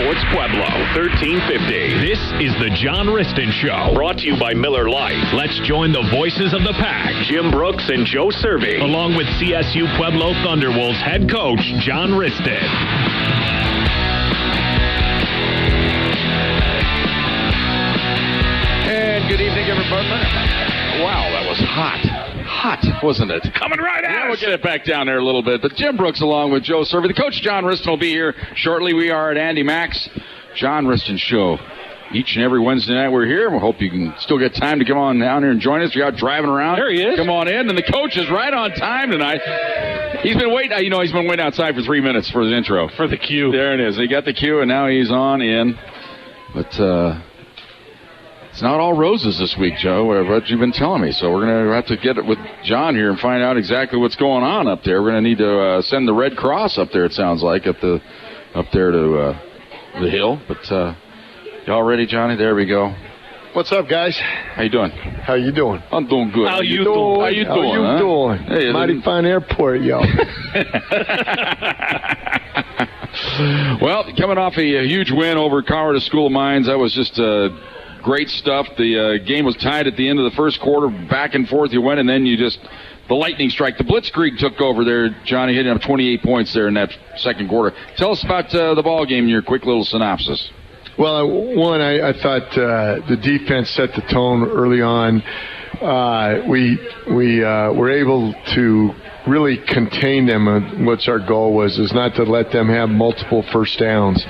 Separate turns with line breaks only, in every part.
Sports Pueblo, 1350. This is the John Wristen Show, brought to you by Miller Lite. Let's join the voices of the pack, Jim Brooks and Joe Serby, along with CSU Pueblo Thunderwolves head coach, John Wristen.
And good evening, everybody. Wow, that was hot. Hot, wasn't it?
Coming right at us.
We'll get it back down there a little bit. But Jim Brooks along with Joe Serby. The coach, John Wristen, will be here shortly. We are at Andy Mack's John Wristen Show. Each and every Wednesday night we're here. We hope you can still get time to come on down here and join us. You're out driving around.
There he is.
Come on in. And the coach is right on time tonight. He's been waiting. He's been waiting outside for 3 minutes for his intro.
For the cue.
There it is. He got the cue, and now he's on in. But, it's not all roses this week, Joe, what you've been telling me. So we're going to have to get it with John here and find out exactly what's going on up there. We're going to need to send the Red Cross up there, it sounds like, up there to the hill. But y'all ready, Johnny? There we go.
What's up, guys?
How you doing?
How you doing?
I'm doing good.
How you doing?
Hey,
mighty fine airport, yo.
Well, coming off a huge win over Colorado School of Mines, that was just great stuff. The game was tied at the end of the first quarter. Back and forth you went, and then the lightning strike. The Blitzkrieg took over there, Johnny, hitting up 28 points there in that second quarter. Tell us about the ball game in your quick little synopsis.
Well, I thought the defense set the tone early on. We were able to really contain them. What's our goal was is not to let them have multiple first downs.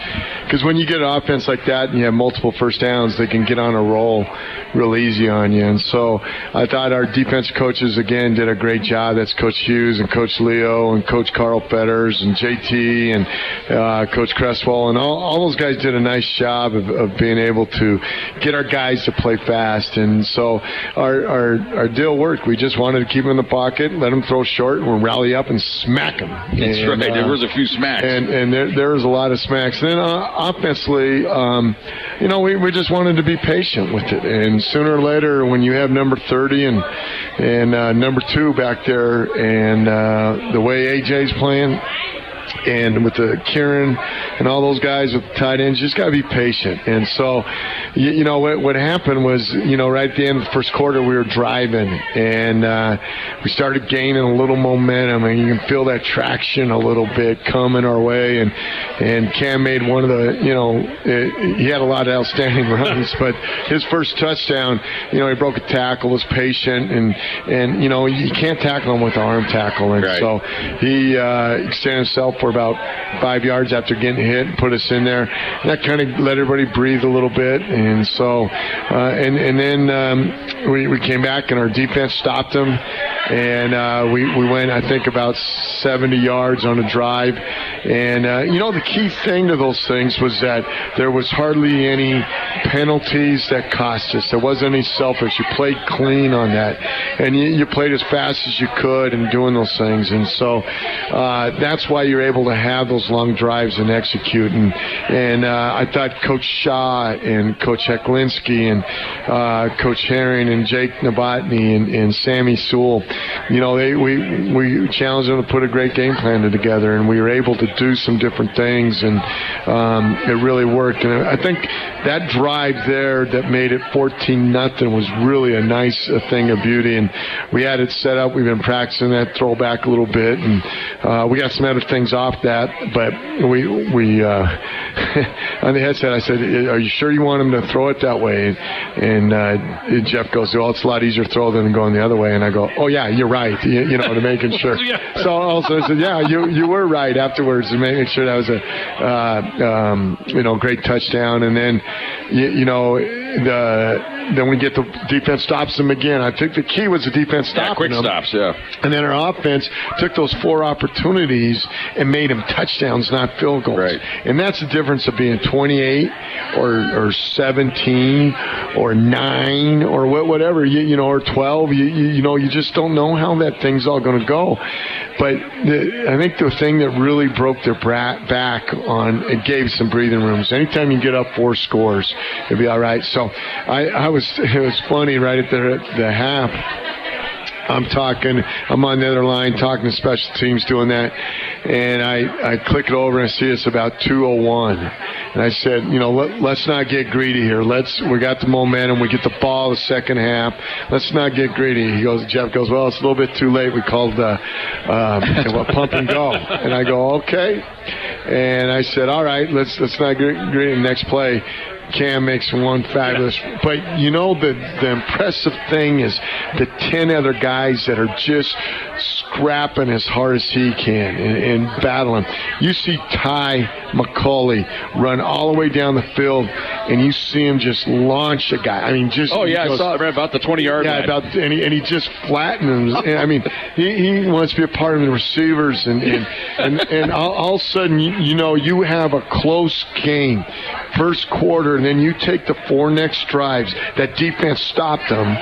Because when you get an offense like that and you have multiple first downs, they can get on a roll real easy on you. And so I thought our defense coaches, again, did a great job. That's Coach Hughes and Coach Leo and Coach Carl Fetters and JT and Coach Cresswell. And all those guys did a nice job of being able to get our guys to play fast. And so our deal worked. We just wanted to keep them in the pocket, let them throw short, and we'll rally up and smack them.
That's right. There was a few smacks.
And there was a lot of smacks. And then offensively, we just wanted to be patient with it. And sooner or later, when you have number 30 and number 2 back there, and the way AJ's playing, and with the Kieran and all those guys with the tight ends, you just got to be patient. And so, what happened was, right at the end of the first quarter, we were driving, and we started gaining a little momentum, and you can feel that traction a little bit coming our way. And Cam made one of the, he had a lot of outstanding runs, but his first touchdown, he broke a tackle, was patient, and you can't tackle him with the arm tackle. And so he extended himself for about 5 yards after getting hit and put us in there. And that kind of let everybody breathe a little bit. And so, and then we came back and our defense stopped them. And we went, I think, about 70 yards on a drive. And, the key thing to those things was that there was hardly any penalties that cost us. There wasn't any selfish. You played clean on that. And you played as fast as you could in doing those things. And so that's why you're able to have those long drives and execute. And I thought Coach Shaw and Coach Heklinski and Coach Herring and Jake Novotny and Sammy Sewell, we challenged them to put a great game plan together, and we were able to do some different things, and it really worked. And I think that drive there that made it 14-0 was really a nice thing of beauty, and we had it set up. We've been practicing that throwback a little bit, and we got some other things off that, but we on the headset I said, "Are you sure you want him to throw it that way?" And Jeff goes, "Well, it's a lot easier to throw than going the other way." And I go, "Oh yeah, you're right." To making sure. So also I said, "Yeah, you were right." Afterwards, and making sure that was a great touchdown. And then then we get the defense stops them again. I think the key was the defense stopping them.
Quick stops, yeah.
And then our offense took those 4 opportunities and made them touchdowns, not field goals.
Right.
And that's the difference of being 28 or 17 or 9 or whatever, or 12. You just don't know how that thing's all going to go. But I think the thing that really broke their back on, it gave some breathing rooms. Anytime you get up 4 scores, it'll be all right. So it was funny right at the half. I'm on the other line talking to special teams doing that, and I click it over and I see it's about 2:01. And I said, let's not get greedy here. We got the momentum. We get the ball the second half. Let's not get greedy. Jeff goes, well, it's a little bit too late. We called pump and go. And I go, okay. And I said, all right, let's not get greedy in the next play. Cam makes one fabulous, but the impressive thing is the 10 other guys that are just scrapping as hard as he can and battling. You see Ty McCauley run all the way down the field, and you see him just launch a guy. I mean, just
I saw it right about the 20-yard line.
And he just flattened him. I mean, he wants to be a part of the receivers, and all of a sudden, you have a close game, first quarter. And then you take the 4 next drives. That defense stopped them.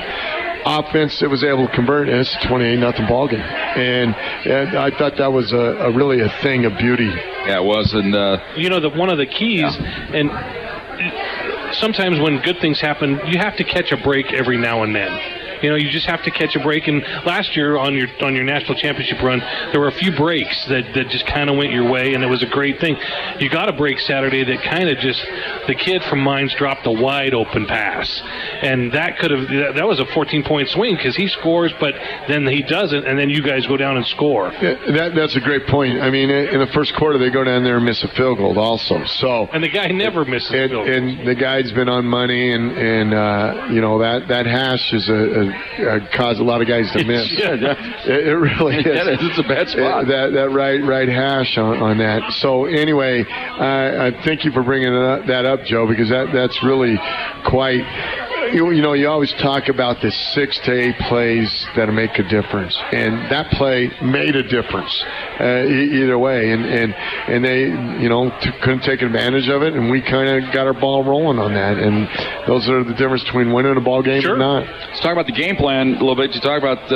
Offense that was able to convert, and it's a 28-0 ball game. And I thought that was really a thing of beauty.
Yeah, it was. And
one of the keys, and sometimes when good things happen, you have to catch a break every now and then. You just have to catch a break. And last year on your national championship run, there were a few breaks that just kind of went your way, and it was a great thing. You got a break Saturday that kind of just, the kid from Mines dropped a wide open pass, and that was a 14-point swing because he scores, but then he doesn't, and then you guys go down and score.
Yeah, that's a great point. I mean, in the first quarter, they go down there and miss a field goal also. And
the guy never misses a field goal.
And the guy's been on money, and that hash is caused a lot of guys to miss. It really is.
It's a bad spot.
That right hash on that. So anyway, I thank you for bringing that up, Joe, because that's really quite. You always talk about the 6 to 8 plays that make a difference, and that play made a difference either way, and they couldn't take advantage of it, and we kind of got our ball rolling on that, and those are the difference between winning a ball game and not.
Let's talk about the game plan a little bit. You talk about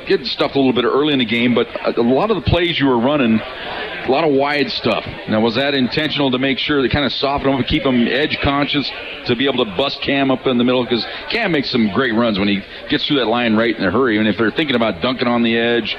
getting stuff a little bit early in the game, but a lot of the plays you were running, a lot of wide stuff. Now, was that intentional to make sure they kind of soften them, keep them edge conscious, to be able to bust Cam up in the middle? Because Cam makes some great runs when he gets through that line right in a hurry. And if they're thinking about dunking on the edge,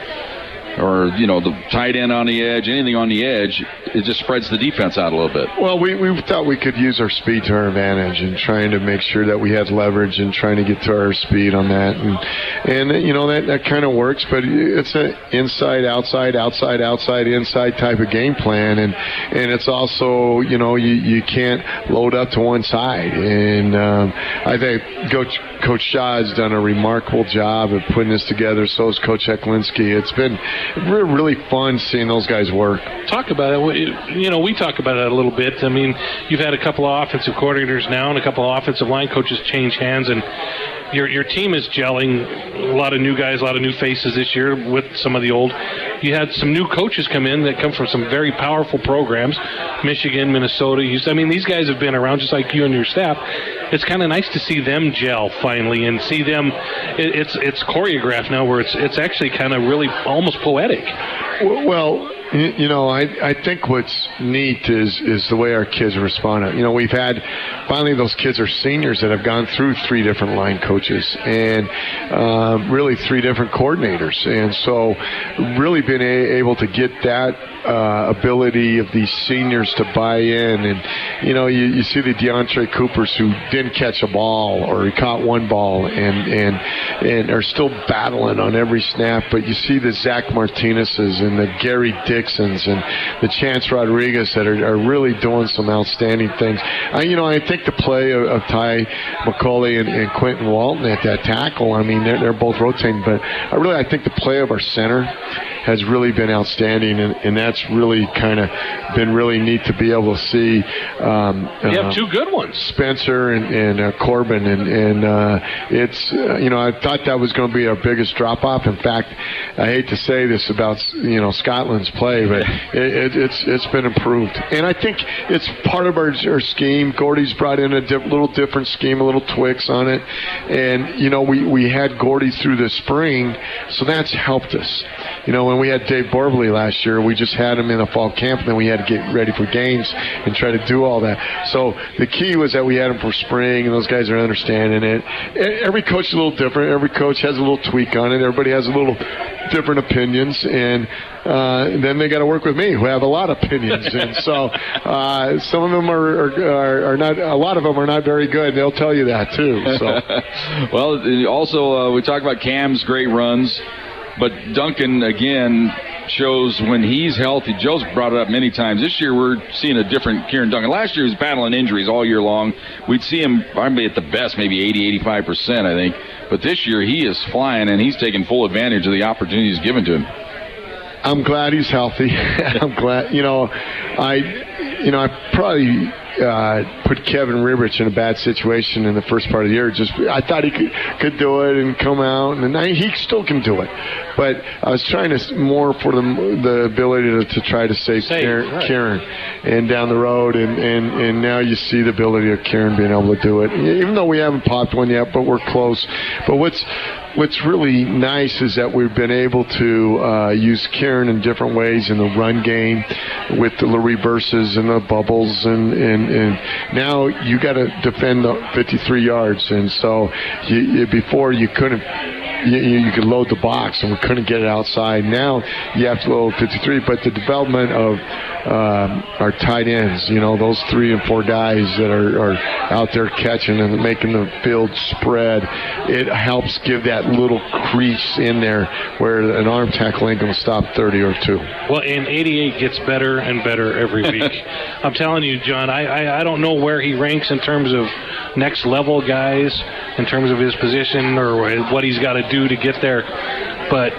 or the tight end on the edge, anything on the edge, it just spreads the defense out a little bit.
Well, we thought we could use our speed to our advantage, and trying to make sure that we had leverage and trying to get to our speed on that, and that kind of works. But it's an inside, outside, outside, outside, inside type of game plan, and it's also you can't load up to one side. And I think Coach Shaw has done a remarkable job of putting this together. So has Coach Heklinski. It's been really fun seeing those guys work.
Talk about it. We talk about it a little bit. I mean, you've had a couple of offensive coordinators now and a couple of offensive line coaches change hands, and your team is gelling. A lot of new guys, a lot of new faces this year with some of the old. You had some new coaches come in that come from some very powerful programs, Michigan, Minnesota. These guys have been around just like you and your staff. It's kind of nice to see them gel finally and see them. It's choreographed now, where it's actually kind of really almost poetic.
Well, I think what's neat is the way our kids respond. We've had, finally, those kids are seniors that have gone through 3 different line coaches and really 3 different coordinators. And so really been able to get that ability of these seniors to buy in. And, you see the DeAndre Coopers who didn't catch a ball, or he caught one ball and are still battling on every snap. But you see the Zach Martinez's and the Gary Dixons and the Chance Rodriguez that are really doing some outstanding things. I think the play of Ty McCauley and Quentin Walton at that tackle, they're both rotating, but I think the play of our center has really been outstanding, and that's really kind of been really neat to be able to see.
You have 2 good ones,
Spencer and Corbin, and it's I thought that was going to be our biggest drop off. In fact, I hate to say this about Scotland's play, but it's been improved, and I think it's part of our scheme. Gordy's brought in a little different scheme, a little tweaks on it, and we had Gordy through the spring, so that's helped us. when we had Dave Borbley last year, we just had him in a fall camp, and then we had to get ready for games and try to do all that. So the key was that we had him for spring, and those guys are understanding it. Every coach is a little different. Every coach has a little tweak on it. Everybody has a little different opinions, and then they got to work with me, who have a lot of opinions. And so some of them are not. A lot of them are not very good. They'll tell you that too. So,
well, also we talk about Cam's great runs, but Duncan again shows when he's healthy. Joe's brought it up many times. This year we're seeing a different Kieran Duncan. Last year he was battling injuries all year long. We'd see him probably at the best maybe 80-85%, I think. But this year he is flying, and he's taking full advantage of the opportunities given to him.
I'm glad he's healthy. I'm glad. I probably put Kevin Ribrich in a bad situation in the first part of the year. I thought he could do it and come out, and he still can do it. But I was trying to more for the ability to try to save Kieran and down the road, and now you see the ability of Kieran being able to do it. Even though we haven't popped one yet, but we're close. But what's really nice is that we've been able to use Kieran in different ways in the run game with the reverses and the bubbles, and now you got to defend the 53 yards, and so before you couldn't. You could load the box, and we couldn't get it outside. Now you have to load 53, but the development of our tight ends, those 3 and 4 guys that are out there catching and making the field spread, it helps give that little crease in there where an arm tackle ain't going to stop 30 or 2.
Well, and 88 gets better and better every week. I'm telling you, John, I don't know where he ranks in terms of next level guys, in terms of his position or what he's got to do to get there, but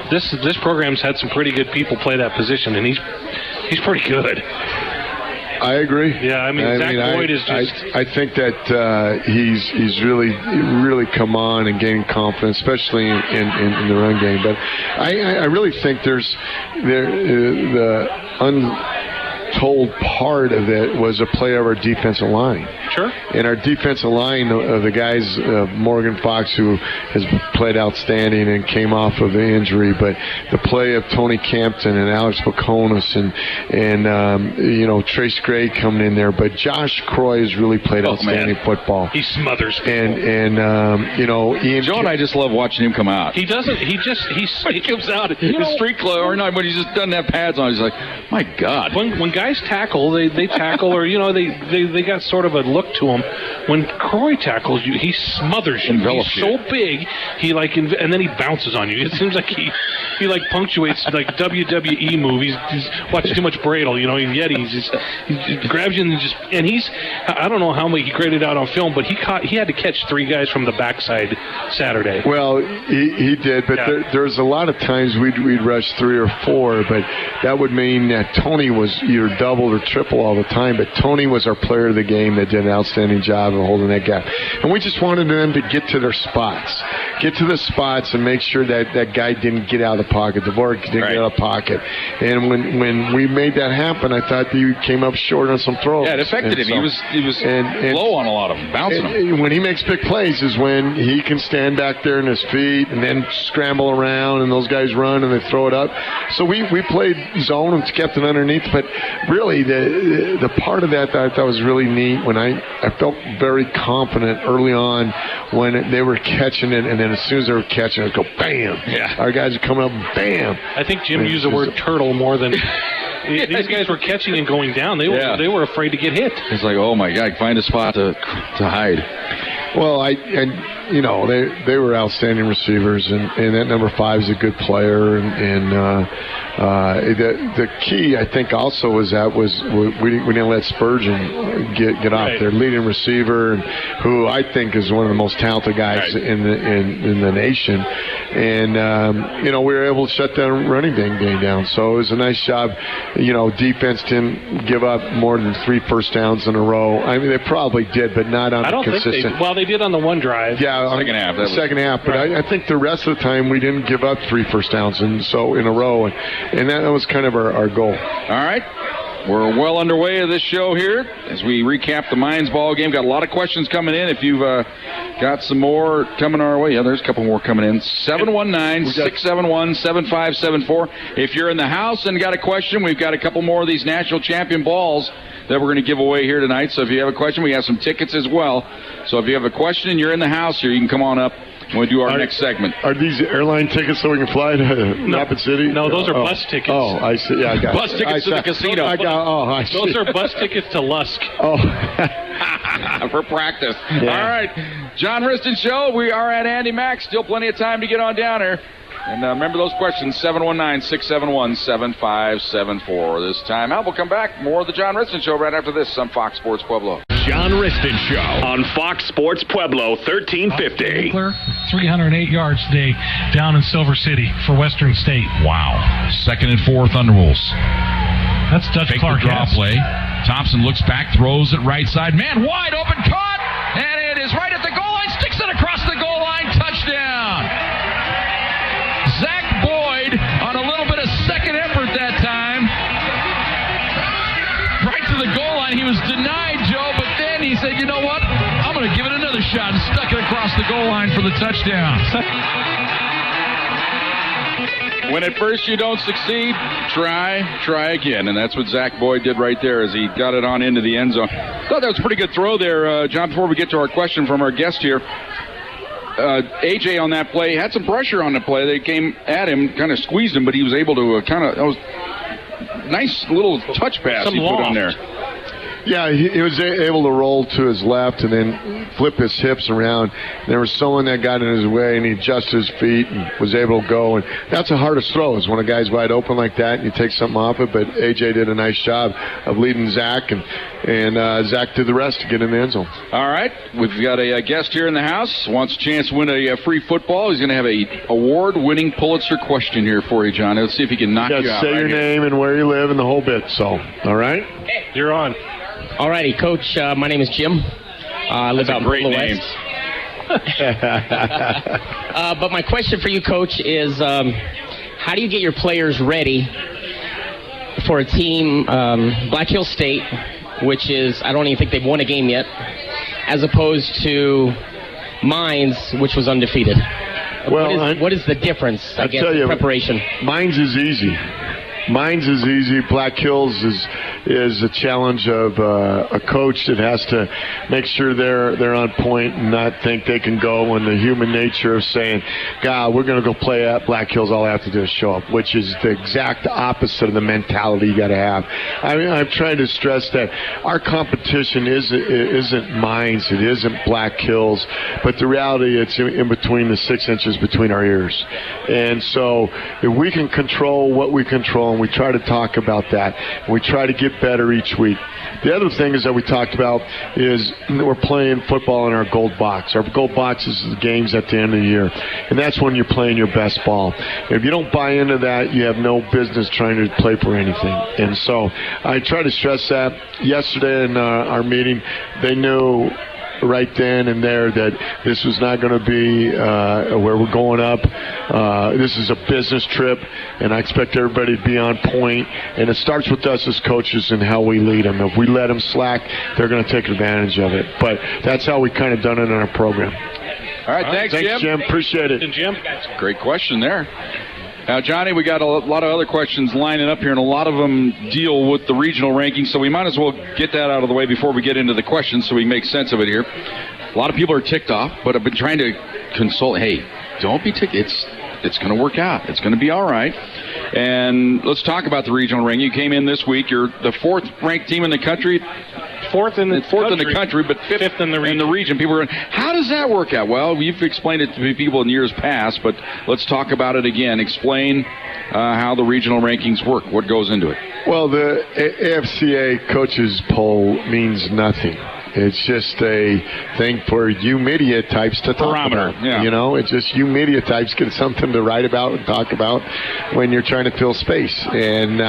this program's had some pretty good people play that position, and he's pretty good.
I agree.
Yeah, Zach Boyd is just.
I think that he's really come on and gaining confidence, especially in the run game. But I really think there's the untold part of it was a play of our defensive line.
Sure.
And our defensive line of the guys, Morgan Fox, who has played outstanding and came off of the injury, but the play of Tony Campton and Alex Baconis and Trace Gray coming in there, but Josh Croy has really played outstanding football.
He smothers people.
And Ian
Joe and I just love watching him come out.
He doesn't. He
comes out in street clothes, or not when he just doesn't have pads on. He's like, my God.
When guys tackle, they tackle, or they got sort of a look to him. When Croy tackles you, he smothers you. He's so big, and then he bounces on you. It seems like he punctuates like WWE movies. He's watching too much Bradle, yet he grabs you and he's I don't know how many he graded out on film, but he had to catch 3 guys from the backside Saturday.
Well, he did, but there's a lot of times we'd rush 3 or 4, but that would mean that Tony was either double or triple all the time. But Tony was our player of the game that did an outstanding job of holding that gap, and we just wanted them to get to their spots, and make sure that guy didn't get out of the pocket, Dvorak didn't get out of the pocket. And when we made that happen, I thought he came up short on some throws.
Yeah, it affected him. He was low on a lot of them, bouncing them.
When he makes big plays is when he can stand back there in his feet and then scramble around, and those guys run and they throw it up. So we played zone and kept it underneath, but really the part of that I thought was really neat when I felt very confident early on when they were catching it, and then as soon as they were catching it, go bam.
Yeah.
Our guys would come up, bam.
I think Jim used the word turtle more than these guys were catching and going down. They were afraid to get hit.
It's like, oh my God, find a spot to hide.
Well, they were outstanding receivers, and that number 5 is a good player, and the key I think also was we didn't let Spurgeon get off there, leading receiver, who I think is one of the most talented guys in the nation, and we were able to shut down running game down. So it was a nice job. Defense didn't give up more than 3 first downs in a row. I mean, they probably did, but not on a consistent.
They did on the one drive.
Yeah, second half. But I think the rest of the time we didn't give up 3 first downs, and so in a row, and that was kind of our goal.
All right. We're well underway of this show here as we recap the Mines ball game. Got a lot of questions coming in. If you've Got some more coming our way. Yeah, there's a couple more coming in. 719-671-7574. If you're in the house and got a question, we've got a couple more of these national champion balls that we're going to give away here tonight. So if you have a question, we have some tickets as well. So if you have a question and you're in the house here, you can come on up when we do our next segment.
Are these airline tickets so we can fly to Rapid City?
No, those are bus tickets.
Oh, I see. Yeah, I got
bus tickets to the casino.
I see.
Those are bus tickets to Lusk.
Oh.
For practice.
Yeah.
All right. John Wristen Show. We are at Andy Mack. Still plenty of time to get on down here. And remember those questions, 719-671-7574. This time out, we'll come back. More of the John Wristen Show right after this on Fox Sports Pueblo.
John Wristen Show on Fox Sports Pueblo 1350.
308 yards today down in Silver City for Western State.
Wow. 2nd and 4 Thunderwolves.
That's Dutch
Fake
Clark.
The draw play. Thompson looks back, throws it right side. Man, wide open, caught! And it is right at the goal line. Sticks it across the goal line. Touchdown! Zach Boyd on a little bit of second effort that time. Right to the goal line. He was denied, Joe, but then he said, you know what? I'm going to give it another shot, and stuck it across the goal line for the touchdown.
When at first you don't succeed, try again. And that's what Zach Boyd did right there as he got it on into the end zone. Thought that was a pretty good throw there, John, before we get to our question from our guest here. AJ on that play had some pressure on the play. They came at him, kind of squeezed him, but he was able to that was nice little touch pass he put on there.
Yeah, he was able to roll to his left and then flip his hips around. There was someone that got in his way, and he adjusted his feet and was able to go. And that's the hardest throw is when a guy's wide open like that and you take something off it. But AJ did a nice job of leading Zach, and Zach did the rest to get in the end zone.
All right, we've got a guest here in the house. Wants a chance to win a free football. He's going to have a award-winning Pulitzer question here for you, John. Let's see if he can knock you out.
Say your name and where you live and the whole bit. So, all right?
Hey, you're on.
All righty, Coach. My name is Jim. I live out in Pueblo West. But my question for you, Coach, is how do you get your players ready for a team, Black Hills State, which is, I don't even think they've won a game yet, as opposed to Mines, which was undefeated?
Well,
what is the difference, I guess, in preparation?
Mines is easy. Black Hills is a challenge of a coach that has to make sure they're on point and not think they can go, and the human nature of saying, God, we're going to go play at Black Hills, all I have to do is show up, which is the exact opposite of the mentality you got to have. I mean, I'm trying to stress that our competition isn't Mines, it isn't Black Hills, but the reality, it's in between the 6 inches between our ears. And so if we can control what we control, and we try to talk about that, and we try to get better each week. The other thing is that we talked about is we're playing football in our gold box. Our gold box is the games at the end of the year, and that's when you're playing your best ball. If you don't buy into that, you have no business trying to play for anything. And so I try to stress that. Yesterday in our meeting, they knew right then and there that this was not going to be where we're going up. This is a business trip, and I expect everybody to be on point. And it starts with us as coaches and how we lead them. If we let them slack, they're going to take advantage of it. But that's how we kind of done it in our program.
All right, thanks,
Jim. Appreciate it.
And Jim,
great question there. Now, Johnny, we got a lot of other questions lining up here, and a lot of them deal with the regional rankings, so we might as well get that out of the way before we get into the questions so we make sense of it here. A lot of people are ticked off, but I've been trying to consult. Hey, don't be ticked. It's going to work out. It's going to be all right. And let's talk about the regional ranking. You came in this week. You're the 4th-ranked team in the country. Fourth in the country, but fifth in the region. People are going, how does that work out? Well, you've explained it to people in years past, but let's talk about it again. Explain how the regional rankings work. What goes into it?
Well, the AFCA coaches poll means nothing. It's just a thing for you media types to talk about.
Yeah.
You know, it's just you media types get something to write about and talk about when you're trying to fill space. And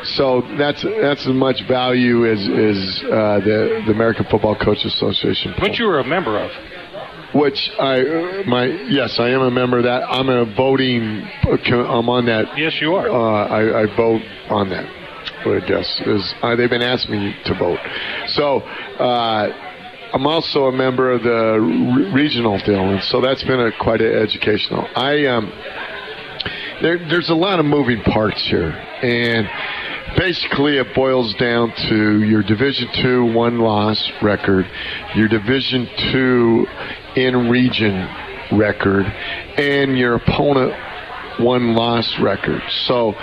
so that's as much value as the American Football Coaches Association poll.
Which you were a member of.
Which yes, I am a member of that. I'm on that.
Yes, you are.
I vote on that. I guess they've been asking me to vote. So I'm also a member of the regional deal, and so that's been quite educational. There's a lot of moving parts here, and basically it boils down to your Division II one-loss record, your Division II in-region record, and your opponent one-loss record. So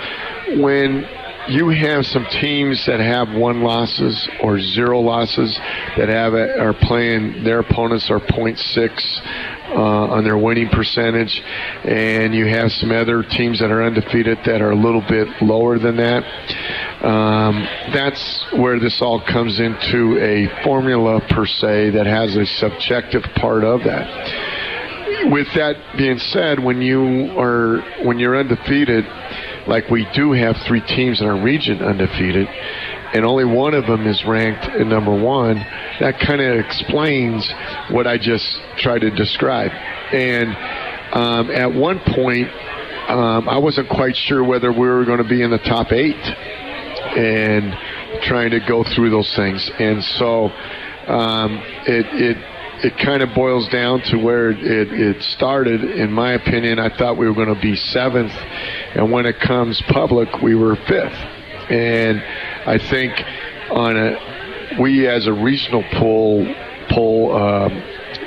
when you have some teams that have 1 losses or 0 losses that are playing, their opponents are 0.6 on their winning percentage, and you have some other teams that are undefeated that are a little bit lower than that. That's where this all comes into a formula per se that has a subjective part of that. With that being said, when you're undefeated, like we do have 3 teams in our region undefeated, and only one of them is ranked at number 1, that kind of explains what I just tried to describe. And at one point, I wasn't quite sure whether we were going to be in the top 8 and trying to go through those things. And so it kind of boils down to where it started. In my opinion, I thought we were going to be 7th, and when it comes public, we were 5th. And I think we as a regional poll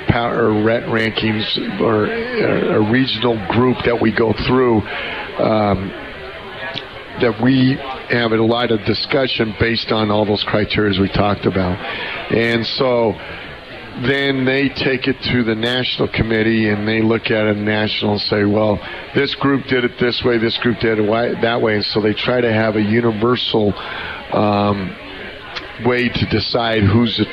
power rankings, or a regional group that we go through, that we have a lot of discussion based on all those criteria we talked about. And so then they take it to the national committee, and they look at it national and say, well, this group did it this way, this group did it that way. And so they try to have a universal way to decide who's the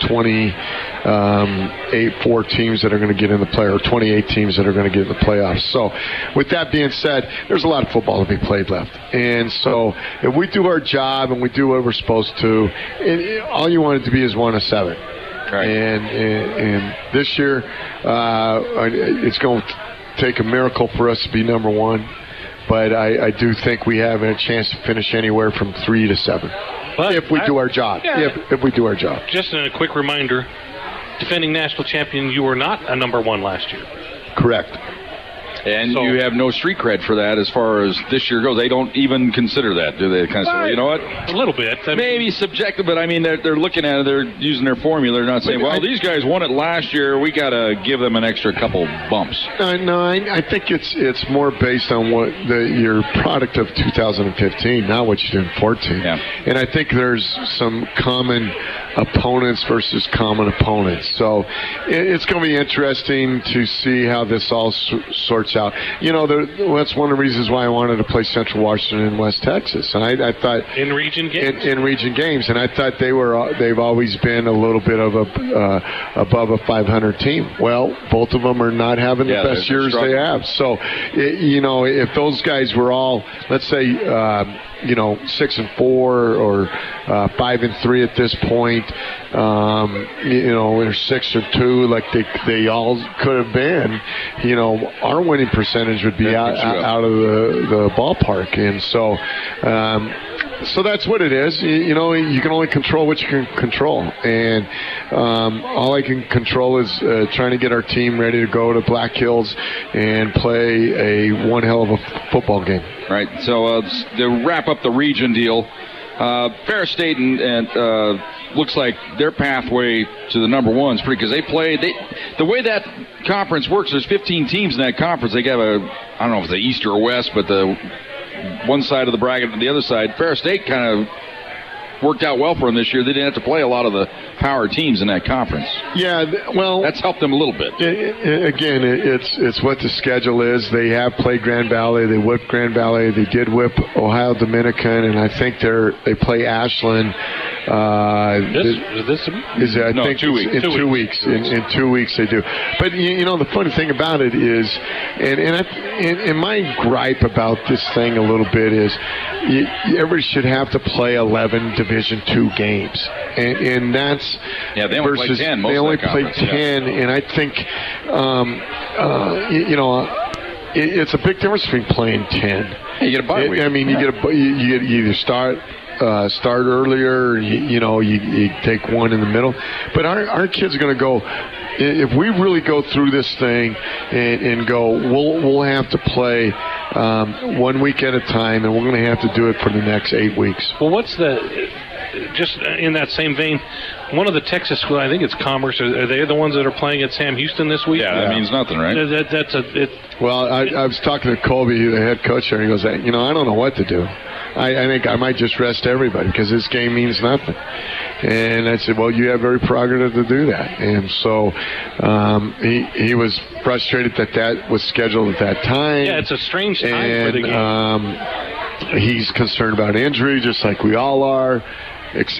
4 teams that are going to get in the play, or 28 teams that are going to get in the playoffs. So with that being said, there's a lot of football to be played left. And so if we do our job and we do what we're supposed to, all you want it to be is 1 of 7. Right. And this year, it's going to take a miracle for us to be number 1. But I do think we have a chance to finish anywhere from 3 to 7. But if we do our job. Yeah. If we do our job.
Just a quick reminder, defending national champion, you were not a number 1 last year.
Correct.
And you have no street cred for that as far as this year goes. They don't even consider that, do they? Kind of say, you know what?
A little bit.
Maybe subjective, but I mean, they're looking at it. They're using their formula. They're not saying, well, these guys won it last year. We got to give them an extra couple bumps.
No, I think it's more based on what your product of 2015, not what you did in 14. Yeah. And I think there's some common opponents versus common opponents. So it's going to be interesting to see how this all sorts out. You know, that's one of the reasons why I wanted to play Central Washington and West Texas. And I thought
in region games.
In region games, and I thought they've always been a little bit of above a 500 team. Well, both of them are not having the best years they have. So, if those guys were all, let's say, 6-4 or 5-3 at this point, or 6-2, like they all could have been, our winning percentage would be out of the ballpark. And so that's what it is. You can only control what you can control. And all I can control is trying to get our team ready to go to Black Hills and play one hell of a football game.
Right. So to wrap up the region deal, Ferris State and looks like their pathway to the number 1 is pretty, because the way that conference works, there's 15 teams in that conference. They have I don't know if it's the East or West, but the one side of the bracket and the other side. Ferris State kind of worked out well for them this year. They didn't have to play a lot of the power teams in that conference.
Yeah, well,
that's helped them a little bit.
Again, it's what the schedule is. They have played Grand Valley. They whipped Grand Valley. They did whip Ohio Dominican, and I think they play Ashland.
I think
2 weeks. In 2 weeks. In 2 weeks they do. But the funny thing about it is, and my gripe about this thing a little bit is, everybody should have to play 11 Division II games, and that's
they only play 10.
They only play 10, and I think it's a big difference between playing 10.
You get a bye week.
I mean, you either start start earlier. You take one in the middle. But our kids are going to go. If we really go through this thing and go, we'll have to play 1 week at a time, and we're going to have to do it for the next 8 weeks.
Well, just in that same vein, one of the Texas schools, I think it's Commerce, are they the ones that are playing at Sam Houston this week?
Yeah, that means nothing, right?
Well, I was talking to Colby, the head coach there, and he goes, I don't know what to do. I think I might just rest everybody because this game means nothing. And I said, well, you have every prerogative to do that. And so he was frustrated that was scheduled at that time.
Yeah, it's a strange time for the game.
He's concerned about injury, just like we all are.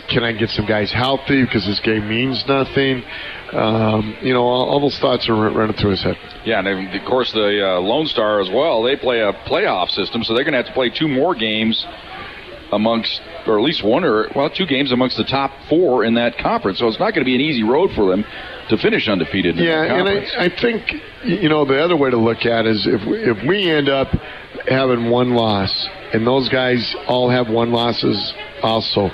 Can I get some guys healthy because this game means nothing? All those thoughts are running through his head.
Yeah, and of course the Lone Star as well. They play a playoff system, so they're going to have to play 2 more games amongst, or at least 2 games amongst the top 4 in that conference. So it's not going to be an easy road for them to finish undefeated.
Yeah, and I think the other way to look at it is if we end up having 1 loss and those guys all have 1 losses also,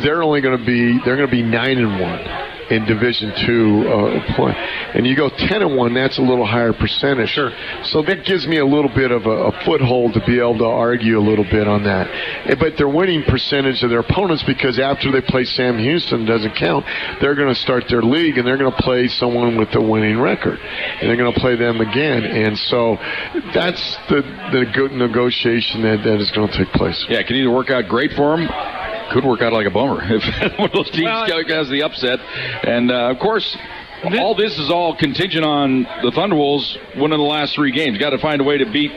they're going to be 9-1 in Division II, and you go 10-1. That's a little higher percentage.
Sure.
So that gives me a little bit of a foothold to be able to argue a little bit on that. But their winning percentage of their opponents, because after they play Sam Houston, doesn't count. They're going to start their league and they're going to play someone with a winning record, and they're going to play them again. And so that's the good negotiation that is going to take place.
Yeah, it can either work out great for them. Could work out like a bummer if one of those teams has the upset. And, of course, all this is all contingent on the Thunderwolves winning the last 3 games. Got to find a way to beat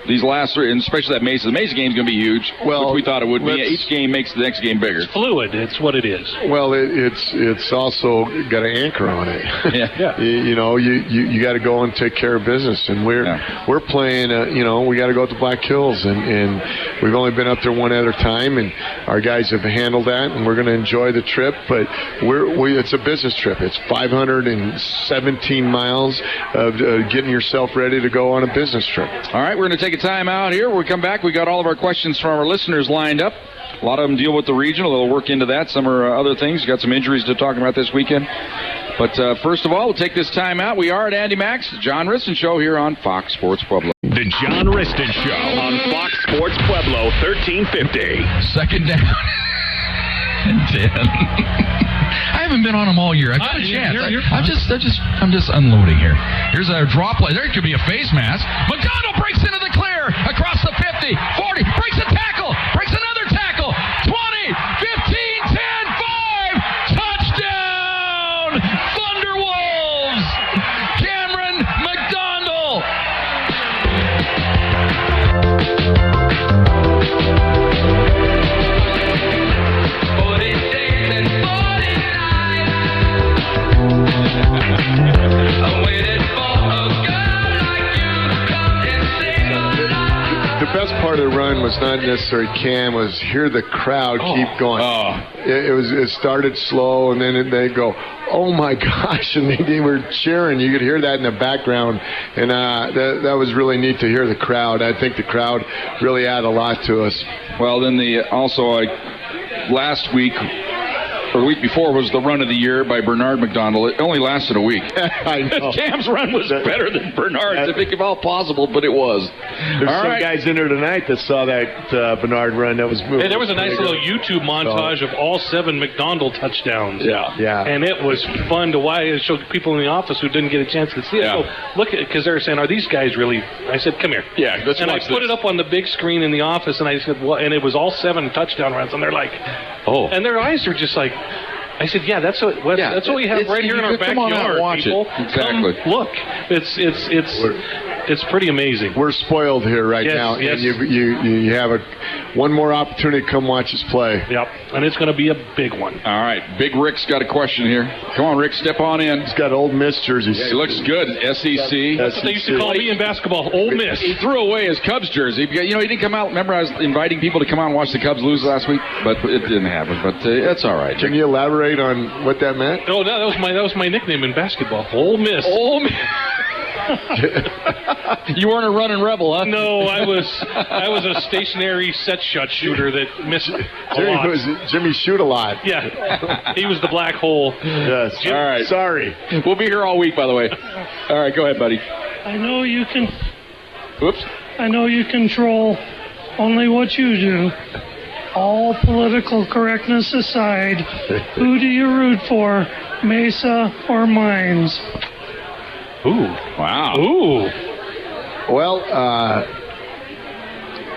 these last 3, and especially that Mesa. The Mesa game is going to be huge, which we thought it would be. Each game makes the next game bigger.
It's fluid. It's what it is.
Well, it's also got an anchor on it.
Yeah.
You got to go and take care of business, and we're playing. We got to go to Black Hills, and we've only been up there one other time, and our guys have handled that, and we're going to enjoy the trip. But it's a business trip. It's 517 miles of getting yourself ready to go on a business trip.
All right, we're going to take a time out here. When we come back, we got all of our questions from our listeners lined up. A lot of them deal with the regional. They'll work into that. Some are other things. Got some injuries to talk about this weekend. But first of all, we'll take this time out. We are at Andy Mack's John Wristen Show here on Fox Sports Pueblo.
The John Wristen Show on Fox Sports Pueblo 1350.
Second down and 10. I haven't been on them all year. I've got a chance. I'm just unloading here. Here's a draw play. There could be a face mask. McDonald breaks into the clear across the 50, 40, breaks a tackle, breaks another tackle, 20, 15, 10, 5, touchdown, Thunderwolves, Cameron McDonald.
The best part of the run was not necessarily Cam, was hear the crowd keep going. It started slow, and then they go, oh my gosh, and they were cheering. You could hear that in the background, and that was really neat to hear the crowd. I think the crowd really added a lot to us.
Well, then last week, or the week before, was the run of the year by Bernard McDonald. It only lasted a week.
I know.
Cam's run was better than Bernard's, if all possible, but it was.
There's some guys in there tonight that saw that Bernard run that was moving.
Hey, there was a nice little YouTube montage of all 7 McDonald touchdowns.
Yeah.
And it was fun to watch. It showed people in the office who didn't get a chance to see it. So look at, because they were saying, are these guys really? I said, come here.
Yeah, let's
and
watch
I put it up on the big screen in the office, and I said, well, and it was all 7 touchdown runs, and they're like, oh. And their eyes are just like, I said, yeah, that's what we have right here in our backyard.
Watch
people.
It. Exactly.
Come look, it's pretty amazing.
We're spoiled here right now, and you have one more opportunity to come watch us play.
Yep, and it's going to be a big one.
All right, Big Rick's got a question here. Come on, Rick, step on in.
He's got Ole Miss jerseys.
Yeah, he looks good. SEC.
That's what they used to call me in basketball, Ole Miss.
He threw away his Cubs jersey. He didn't come out. Remember, I was inviting people to come out and watch the Cubs lose last week, but it didn't happen. But that's all right.
Can you elaborate on what that meant?
Oh, no, that was my nickname in basketball, Ole Miss.
Ole Miss. You weren't a running rebel, huh?
No, I was a stationary set shot shooter that missed a lot.
Jimmy shoot a lot.
Yeah, he was the black hole.
Yes.
All right.
Sorry.
We'll be here all week, by the way. All right, go ahead, buddy.
I know you can.
Whoops.
I know you control only what you do. All political correctness aside, who do you root for, Mesa or Mines?
Ooh.
Wow.
Ooh.
Well,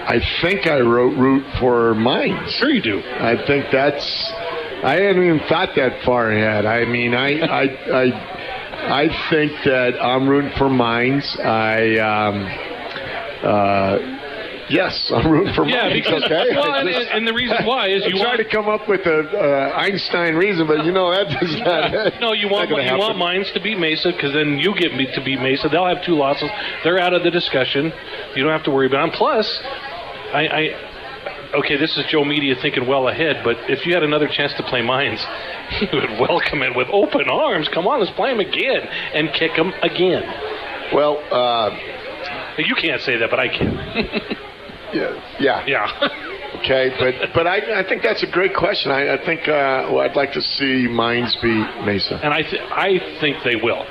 I think I root for Mines.
Sure you do.
I think I hadn't even thought that far ahead. I mean, I think that I'm rooting for Mines. Yes, I'm rooting for Mines.
Because,
okay?
well, and the reason why is you
try to come up with a Einstein reason, but that does not.
No, you want Mines to beat Mesa, because then you get to beat Mesa. They'll have 2 losses. They're out of the discussion. You don't have to worry about them. Plus, okay, this is Joe Media thinking well ahead, but if you had another chance to play Mines, you would welcome it with open arms. Come on, let's play them again and kick them again.
Well,
you can't say that, but I can.
Yeah. Okay, but I think that's a great question. I think I'd like to see Mines beat Mesa,
and I think they will.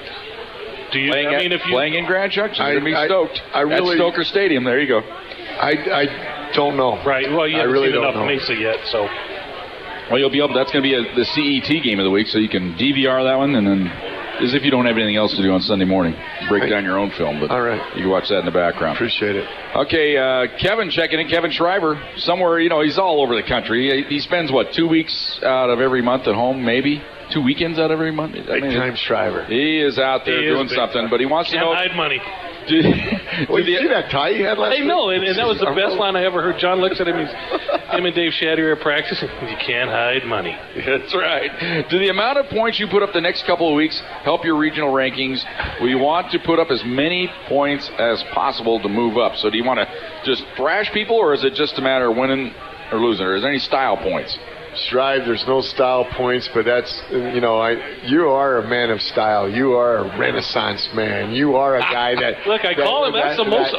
Do you?
Playing in Grand Junction, you're going to be stoked. At Stoker Stadium. There you go.
I don't know.
Right. Well, you haven't seen enough Mesa yet, so.
Well, you'll be able. That's going to be the CET game of the week, so you can DVR that one, and then, as if you don't have anything else to do on Sunday morning, break down your own film. But
all right,
you can watch that in the background.
Appreciate it.
Okay, Kevin checking in. Kevin Shriver, somewhere, he's all over the country. He spends 2 weeks out of every month at home, maybe 2 weekends out of every month.
Big time Shriver.
He is out there doing something, but he wants to know.
Hide money.
You see that tie he had last week?
I know, and that was the best line I ever heard. John looks at him, him and Dave Shaddy are practicing. You can't hide money.
That's right. Do the amount of points you put up the next couple of weeks help your regional rankings? We want to put up as many points as possible to move up. So do you want to just thrash people, or is it just a matter of winning or losing? Or is there any style points?
Strive, there's no style points, but that's, you are a man of style. You are a Renaissance man. You are a guy that...
Look, call him, that's the most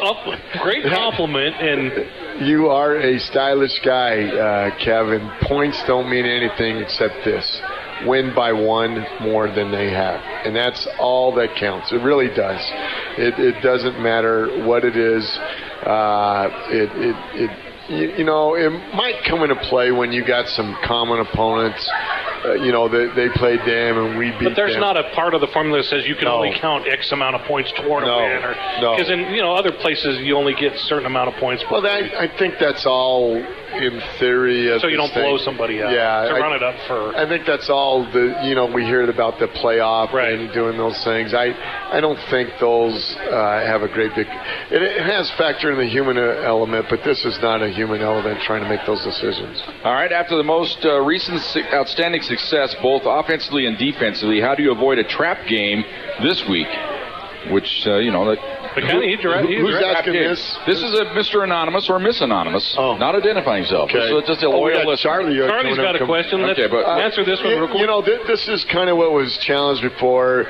great compliment, and...
You are a stylish guy, Kevin. Points don't mean anything except this. Win by 1 more than they have. And that's all that counts. It really does. It doesn't matter what it is. It might come into play when you got some common opponents. They played them and we beat them.
But there's not a part of the formula that says you can only count X amount of points toward a win. Because in other places you only get a certain amount of points.
Well, I think that's all in theory.
So you don't blow somebody out.
Yeah,
to run it up for.
I think that's all we hear about the playoff and doing those things. I don't think those have a great big. It has factor in the human element, but this is not a human element trying to make those decisions.
All right. After the most recent outstanding success, both offensively and defensively, how do you avoid a trap game this week? Which
who's asking this?
This is a Mr. Anonymous or Miss Anonymous, not identifying himself.
Okay.
So it's just a loyal listener.
Charlie's got a question. Let's answer this one real quick.
This is kind of what was challenged before.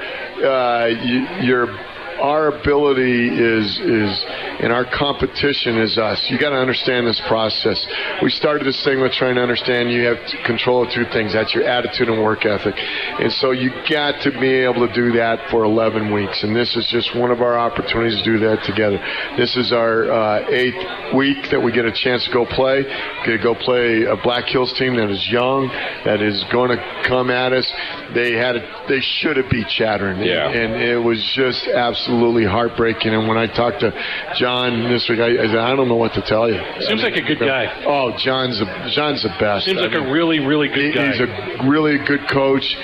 Our ability is and our competition is us. You got to understand this process. We started this thing with trying to understand you have control of 2 things. That's your attitude and work ethic. And so you got to be able to do that for 11 weeks. And this is just one of our opportunities to do that together. This is our 8th week that we get a chance to go play. Get to go play a Black Hills team that is young, that is going to come at us. They should have beat Chattern.
Yeah.
And it was just absolutely heartbreaking. And when I talked to John this week, I said, I don't know what to tell you.
Seems like a good guy.
Oh, John's the best.
Seems like a really, really good guy.
He's a really good coach.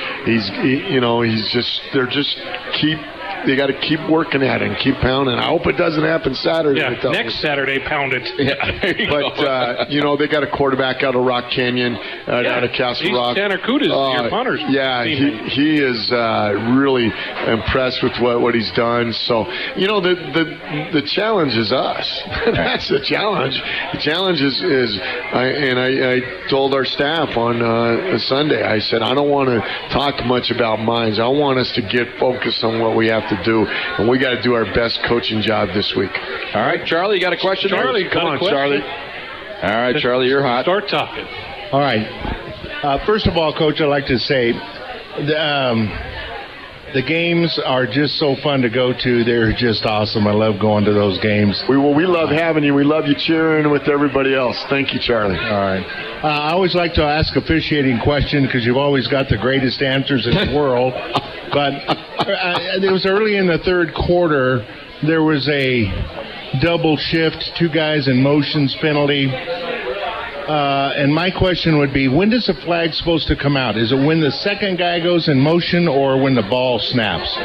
They got to keep working at it and keep pounding. I hope it doesn't happen Saturday.
Yeah, next Saturday, pound it.
Yeah,
but they got a quarterback out of Rock Canyon, out of Castle Rock.
Tanner Coote is your punter's teammate.
He is really impressed with what he's done. So the challenge is us. That's the challenge. The challenge is I told our staff on Sunday. I said I don't want to talk much about Mines. I want us to get focused on what we have to do, and we got to do our best coaching job this week.
All right, Charlie, you got a question?
Charlie,
Come on, Charlie.
All right, Charlie, you're hot.
Start talking.
All right. First of all, Coach, I'd like to say the games are just so fun to go to. They're just awesome. I love going to those games.
We love having you. We love you cheering with everybody else. Thank you, Charlie.
All right. I always like to ask officiating question because you've always got the greatest answers in the world. But it was early in the third quarter. There was a double shift, 2 guys in motions penalty. And my question would be, when does the flag supposed to come out? Is it when the second guy goes in motion or when the ball snaps?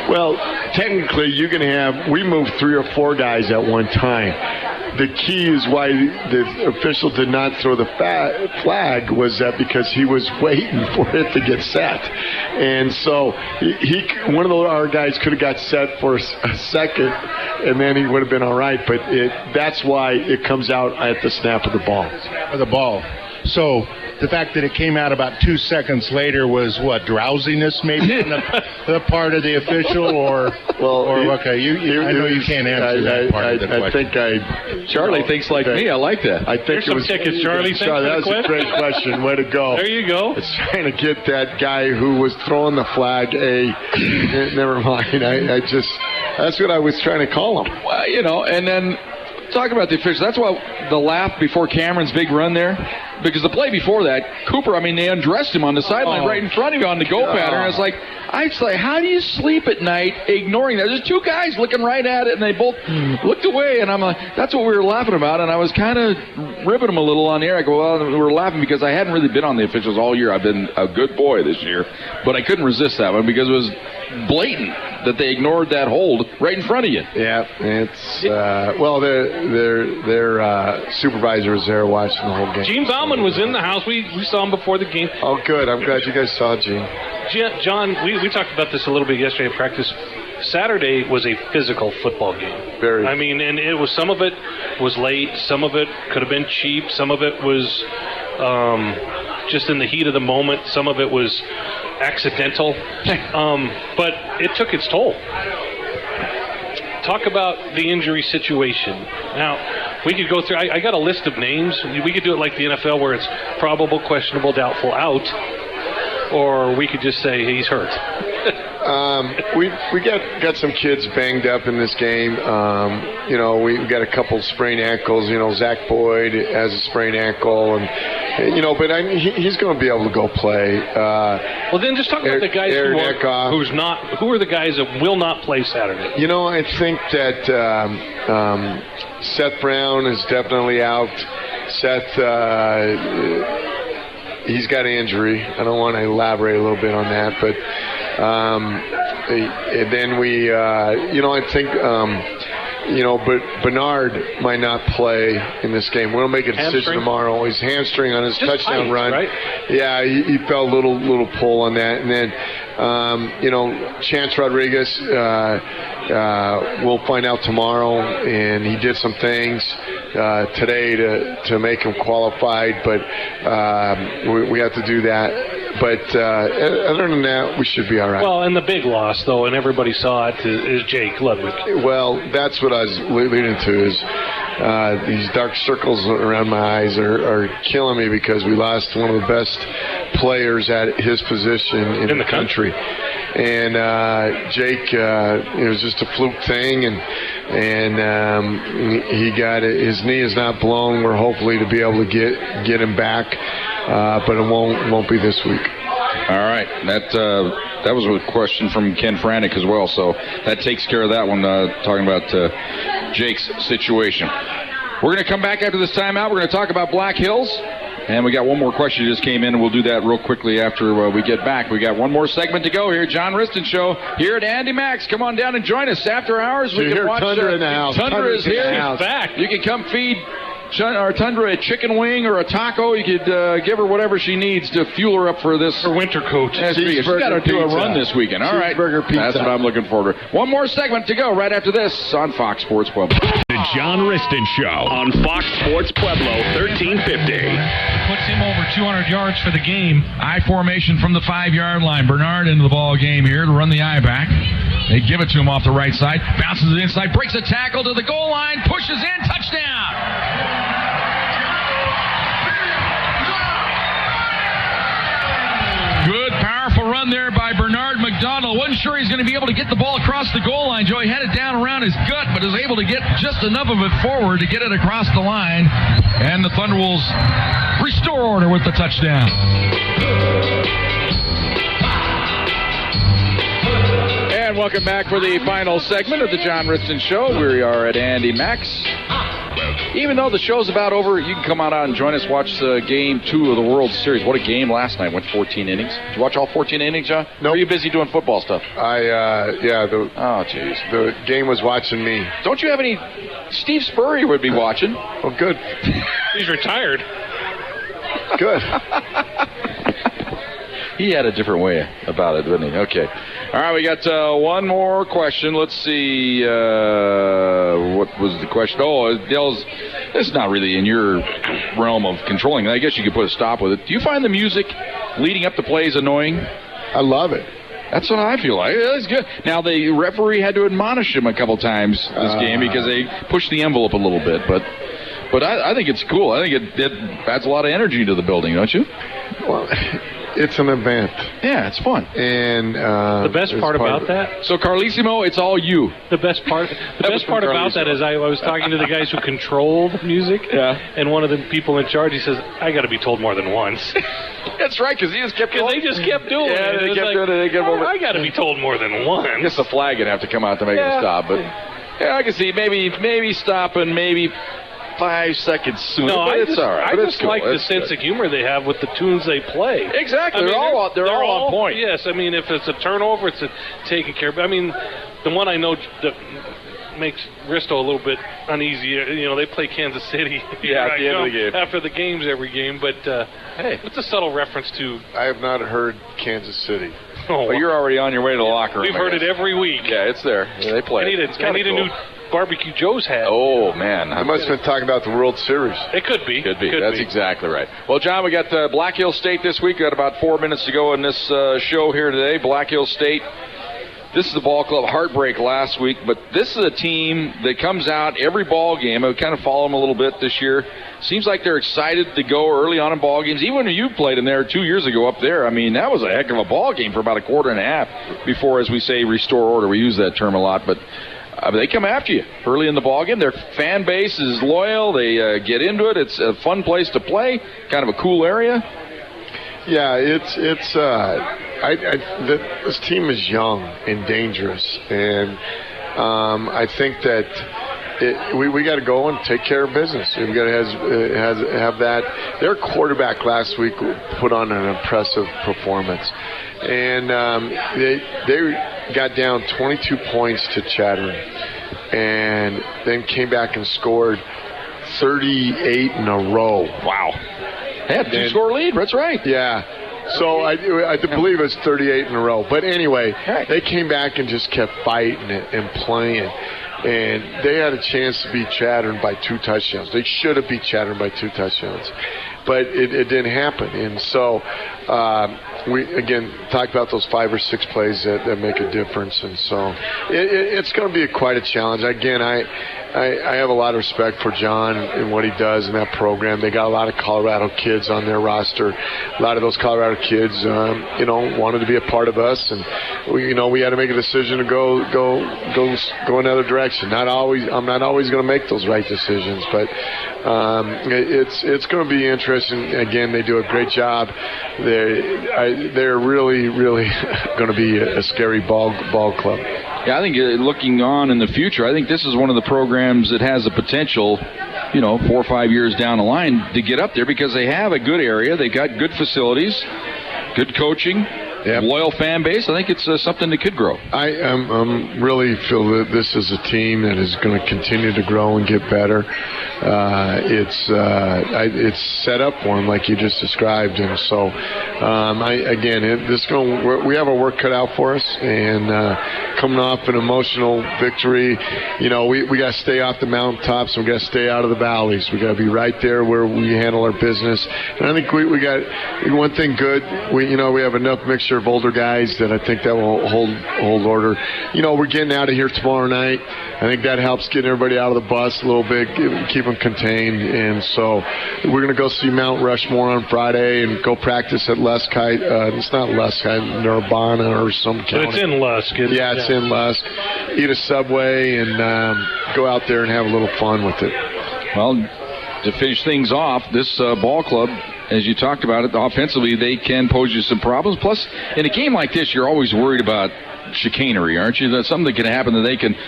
Well, technically, you can we moved 3 or 4 guys at one time. The key is why the official did not throw the flag was that because he was waiting for it to get set. And so one of our guys could have got set for a second, and then he would have been all right. But that's why it comes out at the snap of the ball.
So the fact that it came out about 2 seconds later was what, drowsiness maybe on the part of the official, or okay, I know you can't answer that part of the question.
Charlie thinks like me. I like that.
I think
Here's some tickets, Charlie.
That was a great question. Way to go.
There you go.
It's trying to get that guy who was throwing the flag. Never mind. That's what I was trying to call him.
Well, and then talking about the officials, that's why the laugh before Cameron's big run there, because the play before that, Cooper, they undressed him on the sideline right in front of you on the go pattern. It's like, how do you sleep at night ignoring that? There's 2 guys looking right at it, and they both looked away, and I'm like, that's what we were laughing about, and I was kind of ribbing them a little on the air. I go, well, we were laughing because I hadn't really been on the officials all year. I've been a good boy this year, but I couldn't resist that one because it was blatant that they ignored that hold right in front of you.
Yeah, it's their supervisor was there watching the whole game.
Gene Bauman was in the house. We saw him before the game.
Oh, good. I'm glad you guys saw Gene.
John, we talked about this a little bit yesterday at practice. Saturday was a physical football game.
Very.
And it was, some of it was late, some of it could have been cheap, some of it was just in the heat of the moment, some of it was accidental, but it took its toll. Talk about the injury situation. Now, we could go through, I got a list of names. We could do it like the NFL where it's probable, questionable, doubtful, out, or we could just say he's hurt.
We got some kids banged up in this game. We got a couple sprained ankles. Zach Boyd has a sprained ankle, and but he's going to be able to go play.
Well, then just talk about the guys who are the guys that will not play Saturday.
I think that Seth Brown is definitely out. Seth. He's got an injury. I don't want to elaborate a little bit on that, but then we, I think, but Bernard might not play in this game. We'll make a decision tomorrow. He's hamstring on his touchdown run. Right? Yeah, he felt a little pull on that, and then, Chance Rodriguez. We'll find out tomorrow, and he did some things today to make him qualified, but we have to do that. But other than that, we should be all right.
Well, and the big loss, though, and everybody saw it, is Jake Ludwig.
Well, that's what I was leading to, is these dark circles around my eyes are killing me because we lost one of the best players at his position in the country. And Jake, it was just a fluke thing, and he got it. His knee is not blown. We're hopefully to be able to get him back, but it won't be this week.
All right, that was a question from Ken Franick as well, so that takes care of that one. Talking about Jake's situation. We're going to come back after this timeout. We're going to talk about Black Hills. And we got one more question that just came in, and we'll do that real quickly after we get back. We got one more segment to go here. John Wristen Show here at Andy Max. Come on down and join us after hours. We can watch
Tundra in the house.
Tundra is here.
She's back.
You can come feed our Tundra a chicken wing or a taco. You could give her whatever she needs to fuel her up for this.
Her winter coat.
She's got to do a run this weekend. All right.
Cheeseburger pizza.
That's what I'm looking forward to. One more segment to go right after this on Fox Sports Pueblo.
The John Wristen Show on Fox Sports Pueblo 1350.
Puts him over 200 yards for the game.
I formation from the 5-yard line. Bernard into the ball game here to run the I back. They give it to him off the right side. Bounces it inside. Breaks a tackle to the goal line. Pushes in. Touchdown. Good, powerful run there by Bernard McDonald. Wasn't sure he's going to be able to get the ball across the goal line, Joe. He had it down around his gut, but was able to get just enough of it forward to get it across the line. And the Thunderwolves restore order with the touchdown.
And welcome back for the final segment of the John Wristen Show. We are at Andy Max. Even though the show's about over, you can come out and join us, watch Game 2 of the World Series. What a game last night. Went 14 innings. Did you watch all 14 innings, John?
No.
Or are you busy doing football stuff?
Oh, jeez. The game was watching me.
Don't you have any... Steve Spurrier would be watching.
Well, good.
He's retired.
Good.
He had a different way about it, didn't he? Okay. All right, we got one more question. Let's see. What was the question? Oh, Dale's. This is not really in your realm of controlling. I guess you could put a stop with it. Do you find the music leading up to plays annoying?
I love it.
That's what I feel like. That's good. Now, the referee had to admonish him a couple times this game because they pushed the envelope a little bit. But I think it's cool. I think it adds a lot of energy to the building, don't you?
Well, it's an event.
Yeah, it's fun.
And
the best part about that.
So, Carlissimo, it's all you.
The best part about that is I was talking to the guys who control the music.
Yeah.
And one of the people in charge, he says, "I got to be told more than once."
That's right, because he just kept going.
They just kept doing it.
Yeah, they kept doing it.
I got to be told more than once.
I guess the flag would have to come out to make it stop, but yeah, I can see maybe stopping, maybe 5 seconds sooner.
No,
but it's all right.
I just like the sense of humor they have with the tunes they play.
Exactly, they're all on point.
Yes, I mean, if it's a turnover, it's taken care of. I mean, the one I know that makes Risto a little bit uneasy. You know, they play Kansas City.
At the end of the game.
After the games, every game. But hey, it's a subtle reference to.
I have not heard Kansas City.
Oh,
well, you're already on your way to the locker room.
We've heard it every week.
Yeah, it's there. Yeah, they play.
I need a new barbecue Joe's hat.
Oh, man.
I must have been talking about the World Series.
It could be.
That's exactly right. Well, John, we got Black Hill State this week. We got about 4 minutes to go in this show here today. Black Hill State. This is the ball club heartbreak last week, but this is a team that comes out every ball game. I kind of follow them a little bit this year. Seems like they're excited to go early on in ball games. Even when you played in there 2 years ago up there, I mean, that was a heck of a ball game for about a quarter and a half before, as we say, restore order. We use that term a lot, but they come after you early in the ball game. Their fan base is loyal. They get into it. It's a fun place to play, kind of a cool area.
Yeah, this team is young and dangerous, and I think that we got to go and take care of business. We got to have that. Their quarterback last week put on an impressive performance, and they got down 22 points to Chattering, and then came back and scored 38 in a row.
Wow. They had a 2-score lead. That's right.
Yeah. So I believe it was 38 in a row. But anyway, they came back and just kept fighting and playing. And they had a chance to beat Chattering by 2 touchdowns. They should have beat Chattering by 2 touchdowns. But it didn't happen. And so we, again, talked about those 5 or 6 plays that make a difference. And so it's going to be quite a challenge. Again, I have a lot of respect for John and what he does in that program. They got a lot of Colorado kids on their roster. A lot of those Colorado kids, wanted to be a part of us, and we had to make a decision to go another direction. I'm not always going to make those right decisions, but it's going to be interesting. Again, they do a great job. They're really, really going to be a scary ball club.
Yeah, I think looking on in the future, I think this is one of the programs that has the potential, 4 or 5 years down the line to get up there because they have a good area. They got good facilities, good coaching, loyal fan base. I think it's something that could grow. I
really feel that this is a team that is going to continue to grow and get better. It's set up for them like you just described, and so we have our work cut out for us. And coming off an emotional victory, we got to stay off the mountaintops and we got to stay out of the valleys. We got to be right there where we handle our business. And I think we got one thing good. We have enough mixture mixture of older guys that I think that will hold order. We're getting out of here tomorrow night. I think that helps get everybody out of the bus a little bit, keep them contained. And so we're going to go see Mount Rushmore on Friday and go practice at Luskite. It's not Luskite, Nirvana or some county.
But it's in Lusk.
It's in Lusk. Eat a Subway and go out there and have a little fun with it.
Well, to finish things off, this ball club, as you talked about it, offensively, they can pose you some problems. Plus, in a game like this, you're always worried about chicanery, aren't you? That's something that can happen that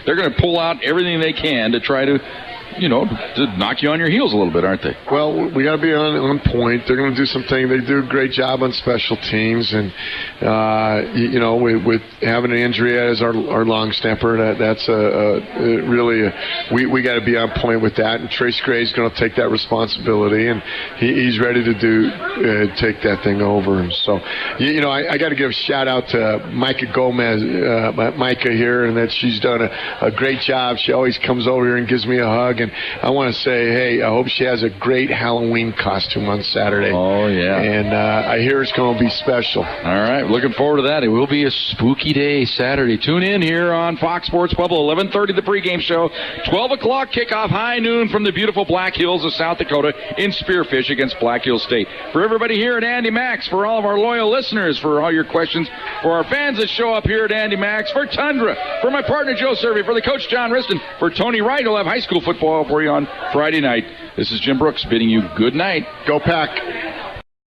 they're going to pull out everything they can to try to knock you on your heels a little bit, aren't they?
Well, we got to be on point. They're going to do something. They do a great job on special teams, and with having an injury as our long snapper, that's we got to be on point with that. And Trace Gray's going to take that responsibility, and he's ready to take that thing over. And so, I got to give a shout out to Micah Gomez, Micah here, and that she's done a great job. She always comes over here and gives me a hug. And I want to say, hey, I hope she has a great Halloween costume on Saturday.
Oh, yeah.
And I hear it's going to be special.
All right. Looking forward to that. It will be a spooky day Saturday. Tune in here on Fox Sports Pueblo, 11:30 the pregame show. 12 o'clock kickoff, high noon from the beautiful Black Hills of South Dakota in Spearfish against Black Hills State. For everybody here at Andy Max, for all of our loyal listeners, for all your questions, for our fans that show up here at Andy Max, for Tundra, for my partner Joe Servey, for the coach John Wristen, for Tony Wright, who'll have high school football for you on Friday night. This is Jim Brooks bidding you good night.
Go Pack.